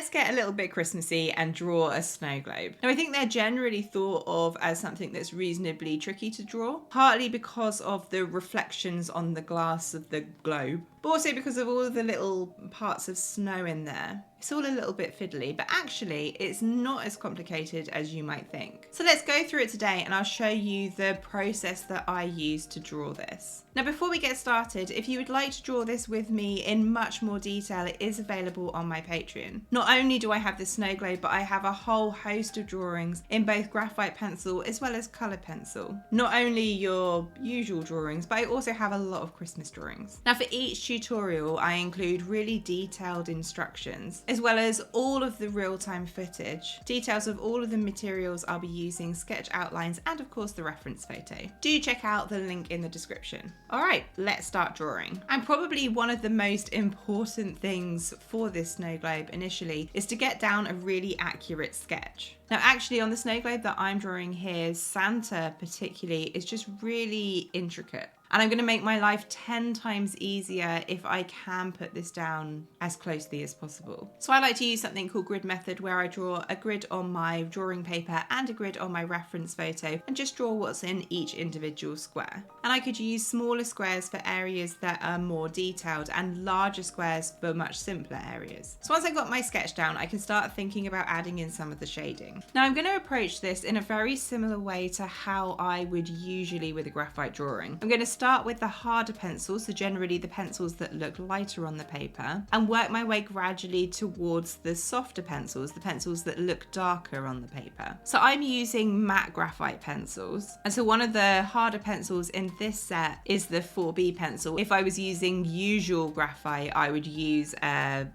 let's get a little bit Christmassy and draw a snow globe. Now I think they're generally thought of as something that's reasonably tricky to draw, partly because of the reflections on the glass of the globe, but also because of all of the little parts of snow in there. It's all a little bit fiddly, but actually it's not as complicated as you might think. So let's go through it today and I'll show you the process that I use to draw this. Now before we get started, if you would like to draw this with me in much more detail, it is available on my Patreon. Not only do I have the snow globe, but I have a whole host of drawings in both graphite pencil as well as colour pencil. Not only your usual drawings, but I also have a lot of Christmas drawings. Now for each tutorial, I include really detailed instructions, as well as all of the real-time footage, details of all of the materials I'll be using, sketch outlines, and of course the reference photo. Do check out the link in the description. All right, let's start drawing. And probably one of the most important things for this snow globe initially is to get down a really accurate sketch. Now actually on the snow globe that I'm drawing here, Santa particularly is just really intricate. And I'm going to make my life 10 times easier if I can put this down as closely as possible. So I like to use something called grid method, where I draw a grid on my drawing paper and a grid on my reference photo and just draw what's in each individual square. And I could use smaller squares for areas that are more detailed and larger squares for much simpler areas. So once I've got my sketch down, I can start thinking about adding in some of the shading. Now I'm going to approach this in a very similar way to how I would usually with a graphite drawing. I'm going to start with the harder pencils, so generally the pencils that look lighter on the paper, and work my way gradually towards the softer pencils, the pencils that look darker on the paper. So I'm using matte graphite pencils, and so one of the harder pencils in this set is the 4B pencil. If I was using usual graphite, I would use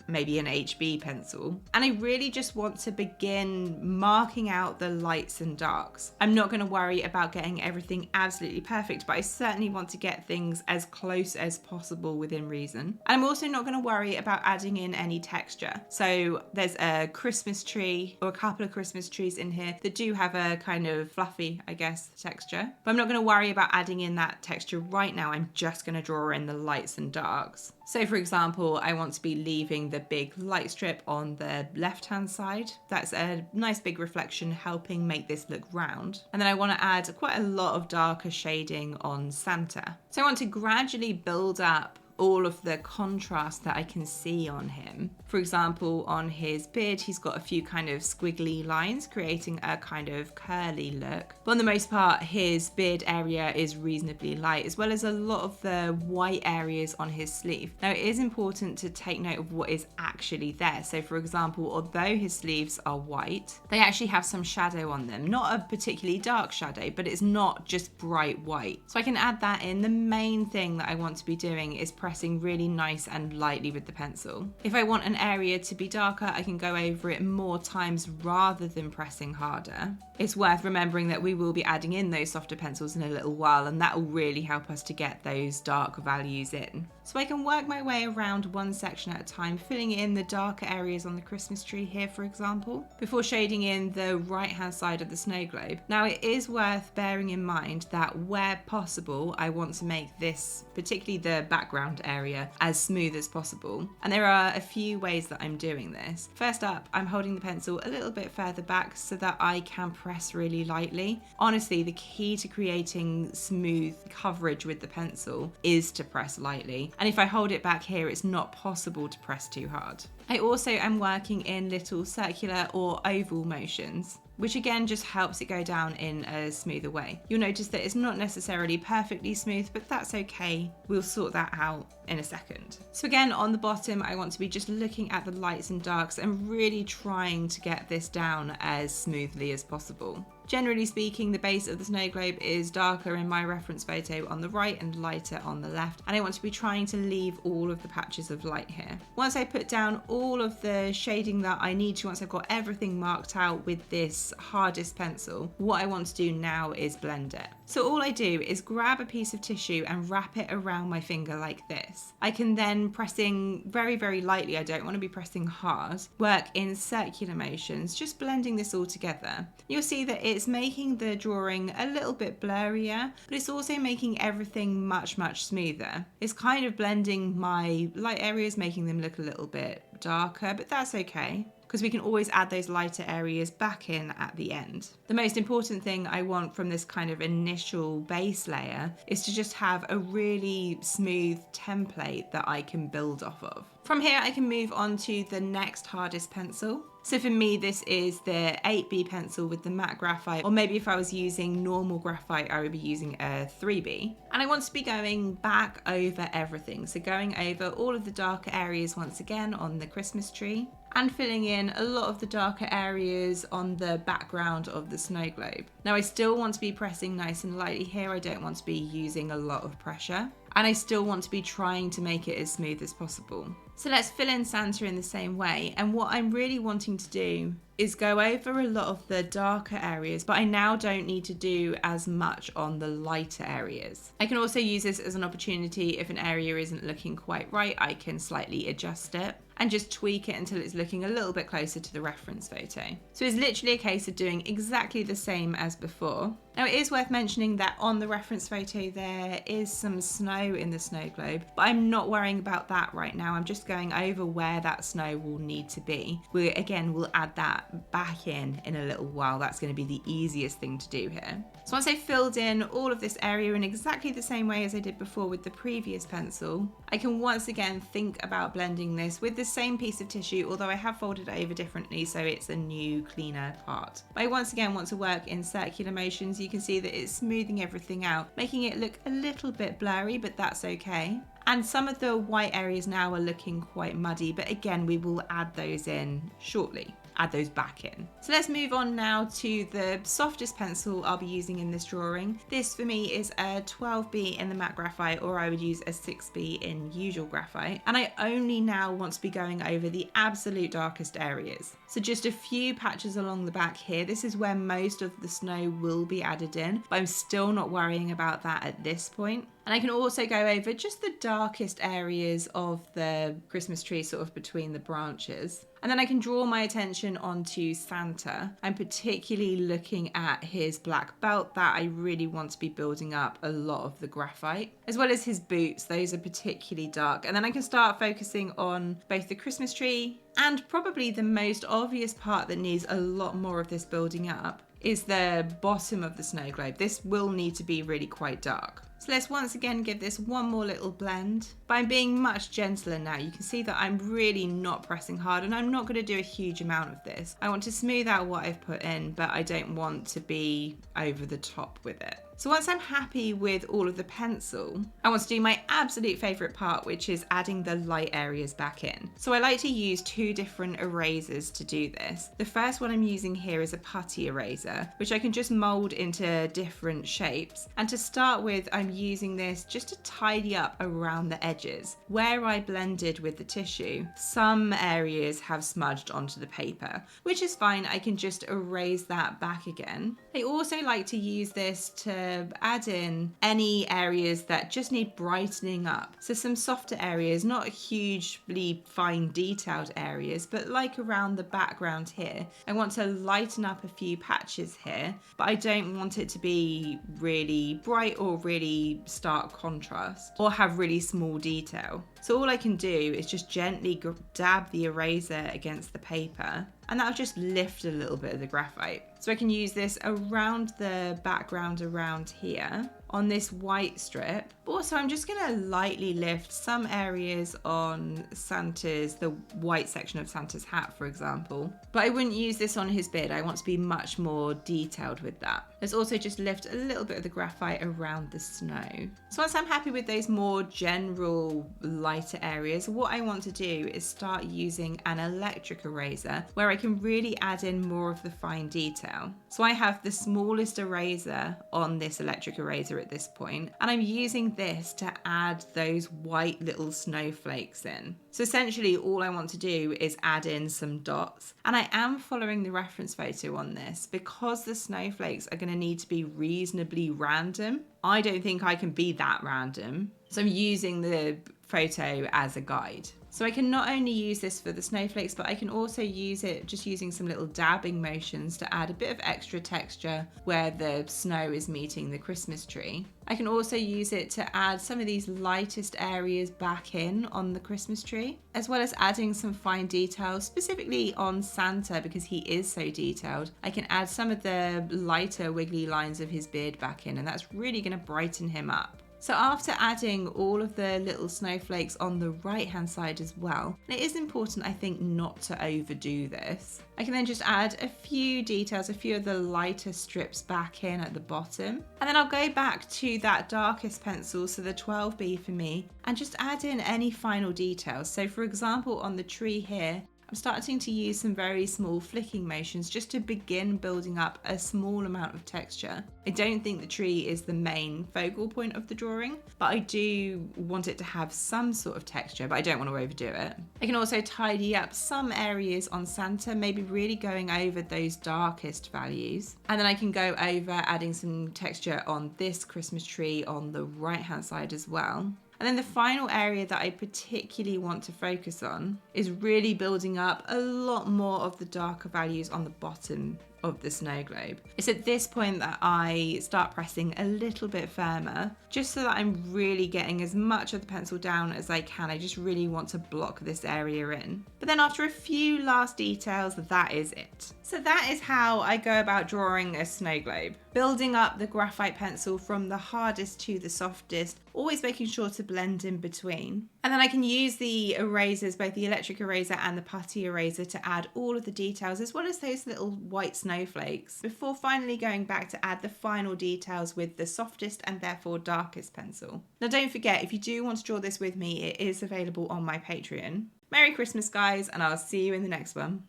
maybe an HB pencil. And I really just want to begin marking out the lights and darks. I'm not going to worry about getting everything absolutely perfect, but I certainly want to get things as close as possible within reason. And I'm also not going to worry about adding in any texture. So there's a Christmas tree, or a couple of Christmas trees in here that do have a kind of fluffy, I guess, texture. But I'm not going to worry about adding in that texture right now. I'm just going to draw in the lights and darks. So for example, I want to be leaving the big light strip on the left-hand side. That's a nice big reflection helping make this look round. And then I want to add quite a lot of darker shading on Santa. So I want to gradually build up all of the contrast that I can see on him. For example, on his beard, he's got a few kind of squiggly lines, creating a kind of curly look. But on the most part, his beard area is reasonably light, as well as a lot of the white areas on his sleeve. Now, it is important to take note of what is actually there. So for example, although his sleeves are white, they actually have some shadow on them. Not a particularly dark shadow, but it's not just bright white. So I can add that in. The main thing that I want to be doing is pressing really nice and lightly with the pencil. If I want an area to be darker, I can go over it more times rather than pressing harder. It's worth remembering that we will be adding in those softer pencils in a little while, and that will really help us to get those dark values in. So I can work my way around one section at a time, filling in the darker areas on the Christmas tree here, for example, before shading in the right-hand side of the snow globe. Now, it is worth bearing in mind that where possible, I want to make this, particularly the background area, as smooth as possible. And there are a few ways that I'm doing this. First up, I'm holding the pencil a little bit further back so that I can press really lightly. Honestly, the key to creating smooth coverage with the pencil is to press lightly. And if I hold it back here, it's not possible to press too hard. I also am working in little circular or oval motions, which again just helps it go down in a smoother way. You'll notice that it's not necessarily perfectly smooth, but that's okay. We'll sort that out in a second. So again, on the bottom, I want to be just looking at the lights and darks and really trying to get this down as smoothly as possible. Generally speaking, the base of the snow globe is darker in my reference photo on the right and lighter on the left, and I want to be trying to leave all of the patches of light here. Once I put down all of the shading that I need to, once I've got everything marked out with this hardest pencil, what I want to do now is blend it. So all I do is grab a piece of tissue and wrap it around my finger like this. I can then, pressing very, very lightly, I don't want to be pressing hard, work in circular motions, just blending this all together. You'll see that it's making the drawing a little bit blurrier, but it's also making everything much, much smoother. It's kind of blending my light areas, making them look a little bit darker, but that's okay, because we can always add those lighter areas back in at the end. The most important thing I want from this kind of initial base layer is to just have a really smooth template that I can build off of. From here, I can move on to the next hardest pencil. So for me, this is the 8B pencil with the matte graphite, or maybe if I was using normal graphite, I would be using a 3B. And I want to be going back over everything. So going over all of the darker areas once again on the Christmas tree, and filling in a lot of the darker areas on the background of the snow globe. Now I still want to be pressing nice and lightly here. I don't want to be using a lot of pressure. And I still want to be trying to make it as smooth as possible. So let's fill in Santa in the same way. And what I'm really wanting to do is go over a lot of the darker areas, but I now don't need to do as much on the lighter areas. I can also use this as an opportunity. If an area isn't looking quite right, I can slightly adjust it and just tweak it until it's looking a little bit closer to the reference photo. So it's literally a case of doing exactly the same as before. Now it is worth mentioning that on the reference photo there is some snow in the snow globe, but I'm not worrying about that right now. I'm just going over where that snow will need to be. We'll add that back in a little while. That's going to be the easiest thing to do here. So once I've filled in all of this area in exactly the same way as I did before with the previous pencil, I can once again think about blending this with the same piece of tissue, although I have folded it over differently so it's a new cleaner part. But I once again want to work in circular motions. You can see that it's smoothing everything out, making it look a little bit blurry, but that's okay. And some of the white areas now are looking quite muddy, but again, we will add those in shortly. Add those back in. So let's move on now to the softest pencil I'll be using in this drawing. This for me is a 12B in the matte graphite, or I would use a 6B in usual graphite. And I only now want to be going over the absolute darkest areas. So just a few patches along the back here. This is where most of the snow will be added in, but I'm still not worrying about that at this point. And I can also go over just the darkest areas of the Christmas tree, sort of between the branches. And then I can draw my attention onto Santa. I'm particularly looking at his black belt that I really want to be building up a lot of the graphite, as well as his boots. Those are particularly dark. And then I can start focusing on both the Christmas tree and probably the most obvious part that needs a lot more of this building up is the bottom of the snow globe. This will need to be really quite dark. So let's once again give this one more little blend. But I'm being much gentler now. You can see that I'm really not pressing hard, and I'm not going to do a huge amount of this. I want to smooth out what I've put in, but I don't want to be over the top with it. So once I'm happy with all of the pencil, I want to do my absolute favourite part, which is adding the light areas back in. So I like to use two different erasers to do this. The first one I'm using here is a putty eraser, which I can just mould into different shapes. And to start with, I'm using this just to tidy up around the edges. Where I blended with the tissue, some areas have smudged onto the paper, which is fine. I can just erase that back again. I also like to use this to add in any areas that just need brightening up. So some softer areas, not hugely fine detailed areas, but like around the background here. I want to lighten up a few patches here, but I don't want it to be really bright or really stark contrast or have really small detail. So all I can do is just gently dab the eraser against the paper, and that'll just lift a little bit of the graphite. So I can use this around the background around here on this white strip. Also, I'm just gonna lightly lift some areas on the white section of Santa's hat, for example. But I wouldn't use this on his beard. I want to be much more detailed with that. Let's also just lift a little bit of the graphite around the snow. So once I'm happy with those more general lighter areas, what I want to do is start using an electric eraser where I can really add in more of the fine detail. So I have the smallest eraser on this electric eraser at this point, and I'm using this to add those white little snowflakes in. So essentially all I want to do is add in some dots, and I am following the reference photo on this because the snowflakes are going to need to be reasonably random. I don't think I can be that random, so I'm using the photo as a guide. So I can not only use this for the snowflakes, but I can also use it just using some little dabbing motions to add a bit of extra texture where the snow is meeting the Christmas tree. I can also use it to add some of these lightest areas back in on the Christmas tree, as well as adding some fine details, specifically on Santa because he is so detailed. I can add some of the lighter wiggly lines of his beard back in, and that's really going to brighten him up. So after adding all of the little snowflakes on the right hand side as well, and it is important I think not to overdo this, I can then just add a few details, a few of the lighter strips back in at the bottom. And then I'll go back to that darkest pencil, so the 12B for me, and just add in any final details. So for example, on the tree here, I'm starting to use some very small flicking motions just to begin building up a small amount of texture. I don't think the tree is the main focal point of the drawing, but I do want it to have some sort of texture, but I don't want to overdo it. I can also tidy up some areas on Santa, maybe really going over those darkest values. And then I can go over adding some texture on this Christmas tree on the right hand side as well. And then the final area that I particularly want to focus on is really building up a lot more of the darker values on the bottom of the snow globe. It's at this point that I start pressing a little bit firmer, just so that I'm really getting as much of the pencil down as I can. I just really want to block this area in. But then after a few last details, that is it. So that is how I go about drawing a snow globe. Building up the graphite pencil from the hardest to the softest, always making sure to blend in between. And then I can use the erasers, both the electric eraser and the putty eraser, to add all of the details as well as those little white snowflakes before finally going back to add the final details with the softest and therefore darkest pencil. Now don't forget, if you do want to draw this with me, it is available on my Patreon. Merry Christmas guys, and I'll see you in the next one.